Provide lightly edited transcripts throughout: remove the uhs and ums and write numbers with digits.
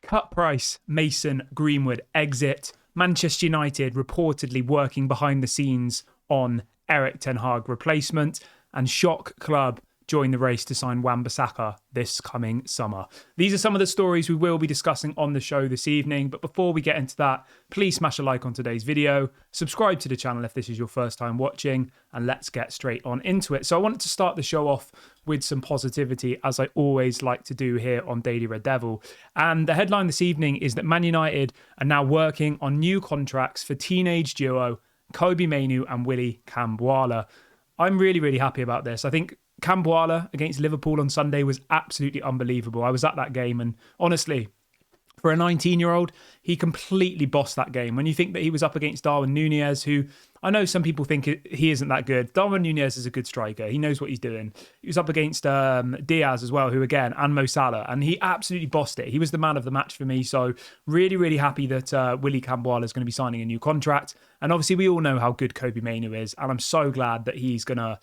cut price Mason Greenwood exit. Manchester United reportedly working behind the scenes on Erik ten Hag replacement, and shock club join the race to sign Wan-Bissaka this coming summer. These are some of the stories we will be discussing on the show this evening, but before we get into that, please smash a like on today's video, subscribe to the channel if this is your first time watching, and let's get straight on into it. So I wanted to start the show off with some positivity, as I always like to do here on Daily Red Devil. And the headline this evening is that Man United are now working on new contracts for teenage duo Kobbie Mainoo and Willy Kambwala. I'm really, really happy about this. I think Kambwala against Liverpool on Sunday was absolutely unbelievable. I was at that game, and honestly, for a 19-year-old, he completely bossed that game. When you think that he was up against Darwin Núñez, who I know some people think he isn't that good. Darwin Núñez is a good striker. He knows what he's doing. He was up against Diaz as well, who again, and Mo Salah, and he absolutely bossed it. He was the man of the match for me. So really, really happy that Willy Kambwala is going to be signing a new contract. And obviously, we all know how good Kobbie Mainoo is, and I'm so glad that he's going to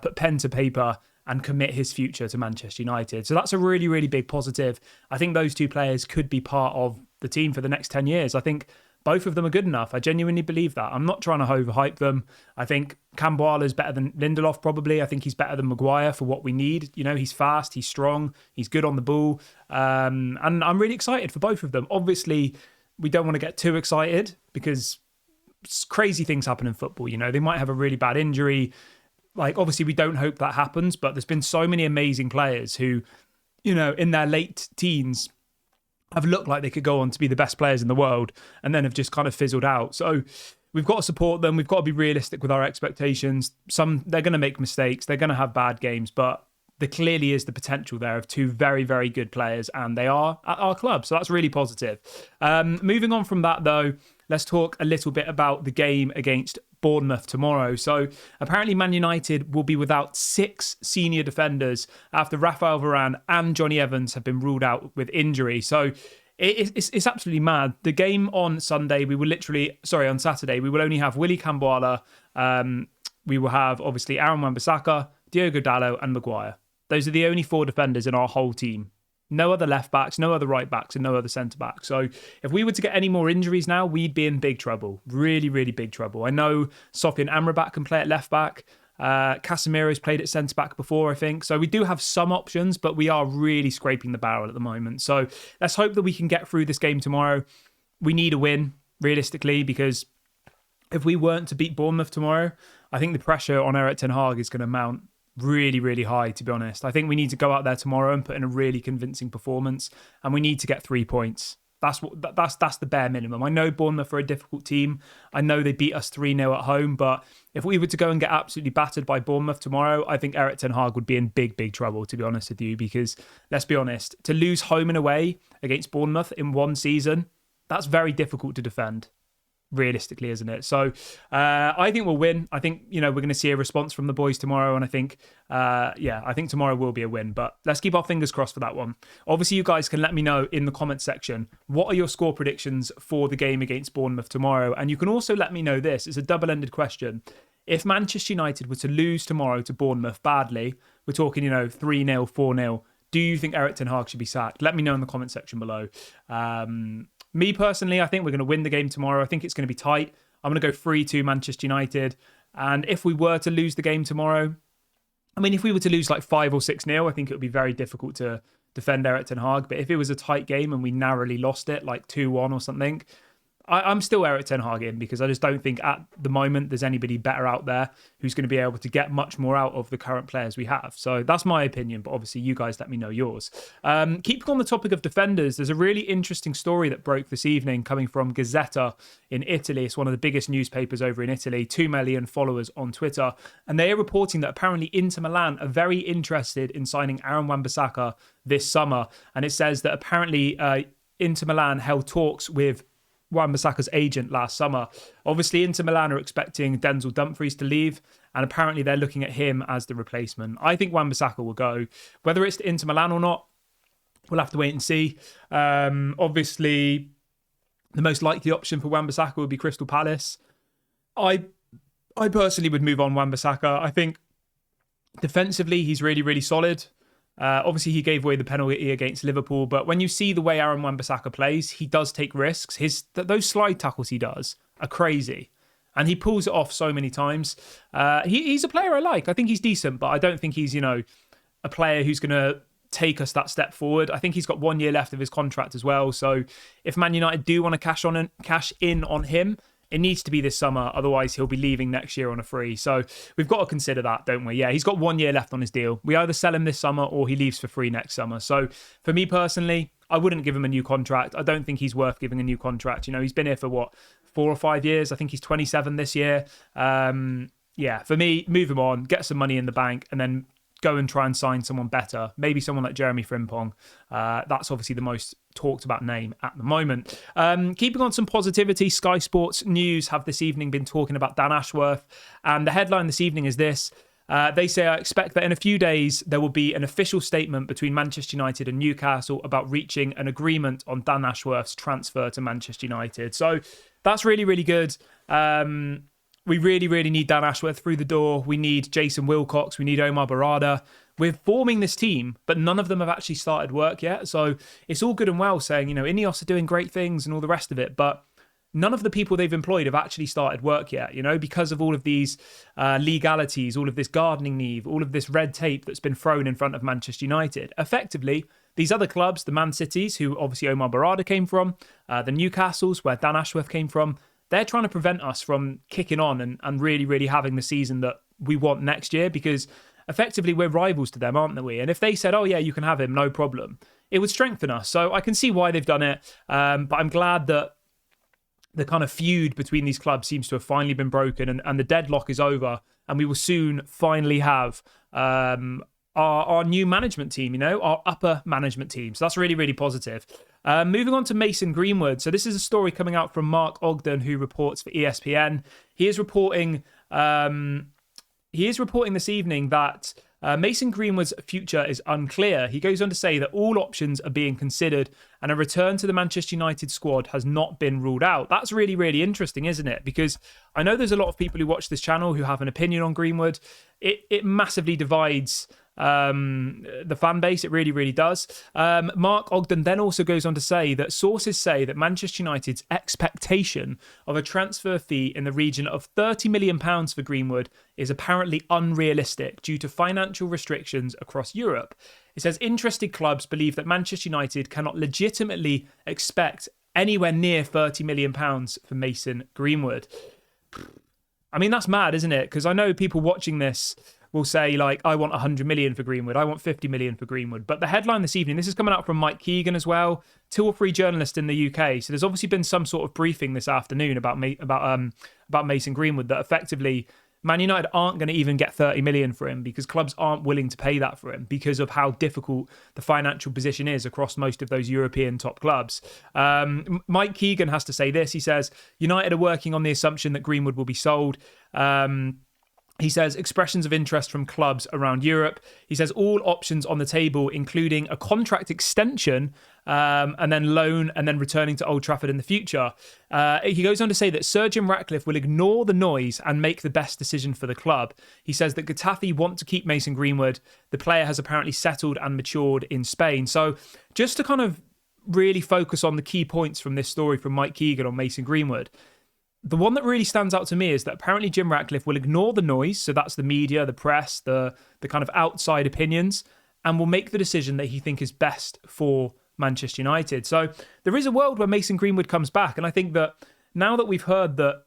put pen to paper and commit his future to Manchester United. So that's a really, really big positive. I think those two players could be part of the team for the next 10 years. I think both of them are good enough. I genuinely believe that. I'm not trying to overhype them. I think Kambwala is better than Lindelof probably. I think he's better than Maguire for what we need. You know, he's fast, he's strong, he's good on the ball. And I'm really excited for both of them. Obviously, we don't want to get too excited because crazy things happen in football. You know, they might have a really bad injury. Like, obviously, we don't hope that happens, but there's been so many amazing players who, you know, in their late teens have looked like they could go on to be the best players in the world and then have just kind of fizzled out. So we've got to support them. We've got to be realistic with our expectations. They're going to make mistakes. They're going to have bad games, but there clearly is the potential there of two very, very good players, and they are at our club. So that's really positive. Moving on from that, though, let's talk a little bit about the game against Bournemouth tomorrow. So apparently Man United will be without 6 senior defenders after Raphael Varane and Johnny Evans have been ruled out with injury. So it's absolutely mad. The game on Saturday, we will only have Willy Kambwala. We will have, obviously, Aaron Wan-Bissaka, Diogo Dalot and Maguire. Those are the only 4 defenders in our whole team. No other left backs, no other right backs, and no other centre backs. So if we were to get any more injuries now, we'd be in big trouble. Really, really big trouble. I know Sofian Amrabat can play at left back. Casemiro's played at centre back before, I think. So we do have some options, but we are really scraping the barrel at the moment. So let's hope that we can get through this game tomorrow. We need a win, realistically, because if we weren't to beat Bournemouth tomorrow, I think the pressure on Erik ten Hag is going to mount really, really high, to be honest. I think we need to go out there tomorrow and put in a really convincing performance, and we need to get 3 points. That's the bare minimum. I know Bournemouth are a difficult team. I know they beat us 3-0 at home, but if we were to go and get absolutely battered by Bournemouth tomorrow, I think Erik ten Hag would be in big, big trouble, to be honest with you, because let's be honest, to lose home and away against Bournemouth in one season, that's very difficult to defend. Realistically, isn't it? So I think we'll win. I think, you know, we're going to see a response from the boys tomorrow, and I think I think tomorrow will be a win, but let's keep our fingers crossed for that one. Obviously, you guys can let me know in the comment section, what are your score predictions for the game against Bournemouth tomorrow? And you can also let me know this. It's a double-ended question. If Manchester United were to lose tomorrow to Bournemouth badly, we're talking, you know, 3-0, 4-0, do you think Erik ten Hag should be sacked? Let me know in the comment section below. Me personally, I think we're going to win the game tomorrow. I think it's going to be tight. I'm going to go 3-2 Manchester United. And if we were to lose the game tomorrow, I mean, if we were to lose like 5 or 6-0, I think it would be very difficult to defend Erik ten Hag. But if it was a tight game and we narrowly lost it, like 2-1 or something, I'm still Erik ten Hag in, because I just don't think at the moment there's anybody better out there who's going to be able to get much more out of the current players we have. So that's my opinion, but obviously you guys let me know yours. Keeping on the topic of defenders, there's a really interesting story that broke this evening coming from Gazzetta in Italy. It's one of the biggest newspapers over in Italy, 2 million followers on Twitter. And they are reporting that apparently Inter Milan are very interested in signing Aaron Wan-Bissaka this summer. And it says that apparently Inter Milan held talks with Wan-Bissaka's agent last summer. Obviously, Inter Milan are expecting Denzel Dumfries to leave, and apparently they're looking at him as the replacement. I think Wan-Bissaka will go. Whether it's to Inter Milan or not, we'll have to wait and see. Obviously, the most likely option for Wan-Bissaka would be Crystal Palace. I personally would move on Wan-Bissaka. I think defensively, he's really, really solid. Obviously, he gave away the penalty against Liverpool, but when you see the way Aaron Wan-Bissaka plays, he does take risks. Those slide tackles he does are crazy, and he pulls it off so many times. He's a player I like. I think he's decent, but I don't think he's, a player who's going to take us that step forward. I think he's got 1 year left of his contract as well. So if Man United do want to cash in on him, it needs to be this summer. Otherwise, he'll be leaving next year on a free. So we've got to consider that, don't we? Yeah, he's got 1 year left on his deal. We either sell him this summer or he leaves for free next summer. So for me personally, I wouldn't give him a new contract. I don't think he's worth giving a new contract. He's been here for 4 or 5 years. I think he's 27 this year. Yeah, for me, move him on, get some money in the bank, and then go and try and sign someone better. Maybe someone like Jeremy Frimpong. That's obviously the most talked about name at the moment. Keeping on some positivity, Sky Sports News have this evening been talking about Dan Ashworth. And the headline this evening is this. They say, I expect that in a few days, there will be an official statement between Manchester United and Newcastle about reaching an agreement on Dan Ashworth's transfer to Manchester United. So that's really, really good. We really, really need Dan Ashworth through the door. We need Jason Wilcox. We need Omar Barada. We're forming this team, but none of them have actually started work yet. So it's all good and well saying, Ineos are doing great things and all the rest of it, but none of the people they've employed have actually started work yet, because of all of these legalities, all of this gardening leave, all of this red tape that's been thrown in front of Manchester United. Effectively, these other clubs, the Man Cities, who obviously Omar Barada came from, the Newcastles, where Dan Ashworth came from, they're trying to prevent us from kicking on and really, really having the season that we want next year, because effectively we're rivals to them, aren't we? And if they said, oh yeah, you can have him, no problem, it would strengthen us. So I can see why they've done it. But I'm glad that the kind of feud between these clubs seems to have finally been broken and the deadlock is over. And we will soon finally have our new management team, our upper management team. So that's really, really positive. Moving on to Mason Greenwood. So this is a story coming out from Mark Ogden, who reports for ESPN. He is reporting this evening that Mason Greenwood's future is unclear. He goes on to say that all options are being considered and a return to the Manchester United squad has not been ruled out. That's really, really interesting, isn't it? Because I know there's a lot of people who watch this channel who have an opinion on Greenwood. It massively divides the fan base. It really, really does. Mark Ogden then also goes on to say that sources say that Manchester United's expectation of a transfer fee in the region of £30 million for Greenwood is apparently unrealistic due to financial restrictions across Europe. It says interested clubs believe that Manchester United cannot legitimately expect anywhere near £30 million for Mason Greenwood. I mean, that's mad, isn't it? Because I know people watching this will say, I want 100 million for Greenwood. I want 50 million for Greenwood. But the headline this evening, this is coming out from Mike Keegan as well, 2 or 3 journalists in the UK. So there's obviously been some sort of briefing this afternoon about Mason Greenwood that effectively Man United aren't going to even get 30 million for him because clubs aren't willing to pay that for him because of how difficult the financial position is across most of those European top clubs. Mike Keegan has to say this. He says, United are working on the assumption that Greenwood will be sold. He says expressions of interest from clubs around Europe. He says all options on the table, including a contract extension and then loan and then returning to Old Trafford in the future. He goes on to say that Sir Jim Ratcliffe will ignore the noise and make the best decision for the club. He says that Getafe want to keep Mason Greenwood. The player has apparently settled and matured in Spain. So just to kind of really focus on the key points from this story from Mike Keegan on Mason Greenwood, the one that really stands out to me is that apparently Jim Ratcliffe will ignore the noise, so that's the media, the press, the kind of outside opinions, and will make the decision that he thinks is best for Manchester United. So there is a world where Mason Greenwood comes back, and I think that now that we've heard that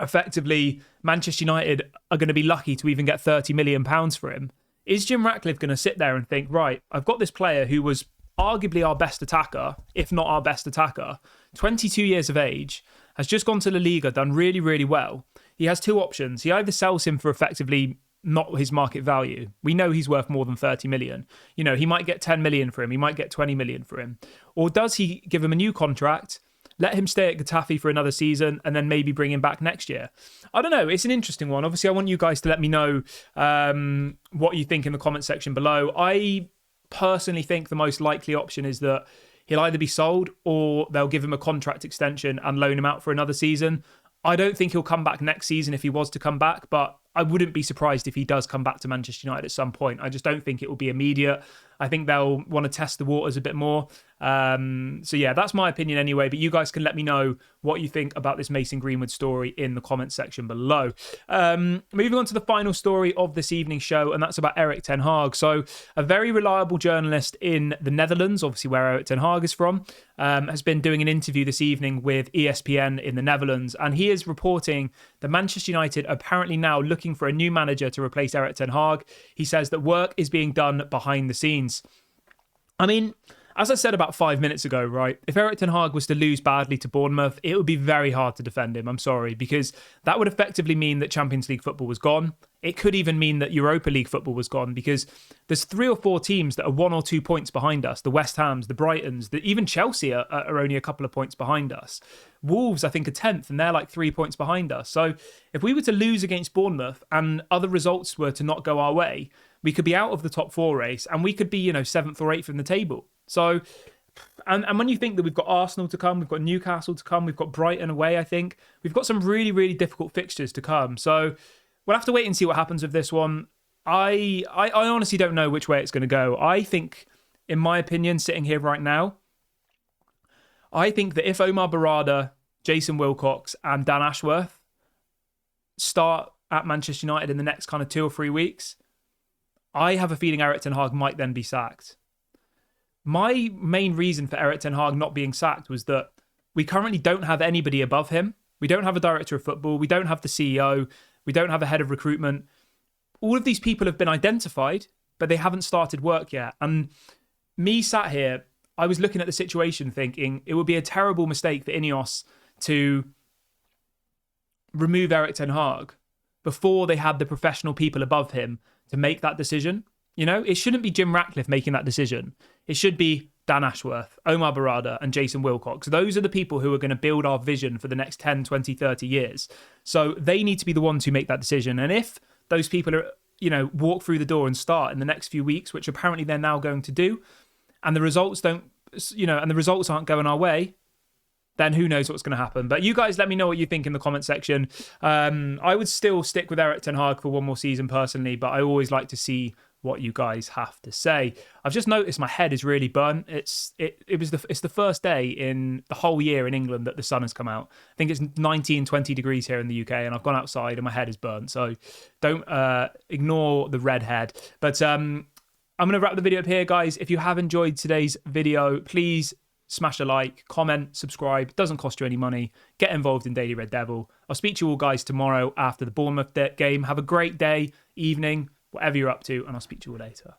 effectively Manchester United are going to be lucky to even get £30 million for him, is Jim Ratcliffe going to sit there and think, right, I've got this player who was arguably our best attacker, if not our best attacker, 22 years of age, has just gone to La Liga, done really, really well. He has 2 options. He either sells him for effectively not his market value. We know he's worth more than 30 million. He might get 10 million for him. He might get 20 million for him. Or does he give him a new contract, let him stay at Getafe for another season, and then maybe bring him back next year? I don't know. It's an interesting one. Obviously, I want you guys to let me know what you think in the comment section below. I personally think the most likely option is that he'll either be sold or they'll give him a contract extension and loan him out for another season. I don't think he'll come back next season if he was to come back, but I wouldn't be surprised if he does come back to Manchester United at some point. I just don't think it will be immediate. I think they'll want to test the waters a bit more. So yeah, that's my opinion anyway. But you guys can let me know what you think about this Mason Greenwood story in the comments section below. Moving on to the final story of this evening's show, and that's about Erik ten Hag. So a very reliable journalist in the Netherlands, obviously where Erik ten Hag is from, has been doing an interview this evening with ESPN in the Netherlands, and he is reporting that Manchester United are apparently now looking for a new manager to replace Erik ten Hag. He says that work is being done behind the scenes. I mean, as I said about 5 minutes ago, right, if Erik ten Hag was to lose badly to Bournemouth, it would be very hard to defend him. I'm sorry, because that would effectively mean that Champions League football was gone. It could even mean that Europa League football was gone, because there's 3 or 4 teams that are 1 or 2 points behind us. The West Hams, the Brightons, even Chelsea are only a couple of points behind us. Wolves, I think, are 10th, and they're like 3 points behind us. So if we were to lose against Bournemouth and other results were to not go our way, we could be out of the top 4 race, and we could be, 7th or 8th in the table. So, and when you think that we've got Arsenal to come, we've got Newcastle to come, we've got Brighton away, I think. We've got some really, really difficult fixtures to come. So we'll have to wait and see what happens with this one. I honestly don't know which way it's going to go. I think, in my opinion, sitting here right now, I think that if Omar Barada, Jason Wilcox and Dan Ashworth start at Manchester United in the next kind of 2 or 3 weeks, I have a feeling Erik ten Hag might then be sacked. My main reason for Erik ten Hag not being sacked was that we currently don't have anybody above him. We don't have a director of football. We don't have the CEO. We don't have a head of recruitment. All of these people have been identified, but they haven't started work yet. And me sat here, I was looking at the situation thinking it would be a terrible mistake for Ineos to remove Erik ten Hag before they had the professional people above him to make that decision. It shouldn't be Jim Ratcliffe making that decision. It should be Dan Ashworth, Omar Barada and Jason Wilcox. Those are the people who are going to build our vision for the next 10, 20, 30 years. So they need to be the ones who make that decision. And if those people are, walk through the door and start in the next few weeks, which apparently they're now going to do, and the results aren't going our way, then who knows what's going to happen. But you guys let me know what you think in the comment section. I would still stick with Erik ten Hag for one more season personally, but I always like to see what you guys have to say. I've just noticed my head is really burnt. It's the first day in the whole year in England that the sun has come out. I think it's 19, 20 degrees here in the UK, and I've gone outside and my head is burnt. So don't ignore the red head. But I'm going to wrap the video up here, guys. If you have enjoyed today's video, please smash a like, comment, subscribe. It doesn't cost you any money. Get involved in Daily Red Devil. I'll speak to you all guys tomorrow after the Bournemouth game. Have a great day, evening, whatever you're up to, and I'll speak to you all later.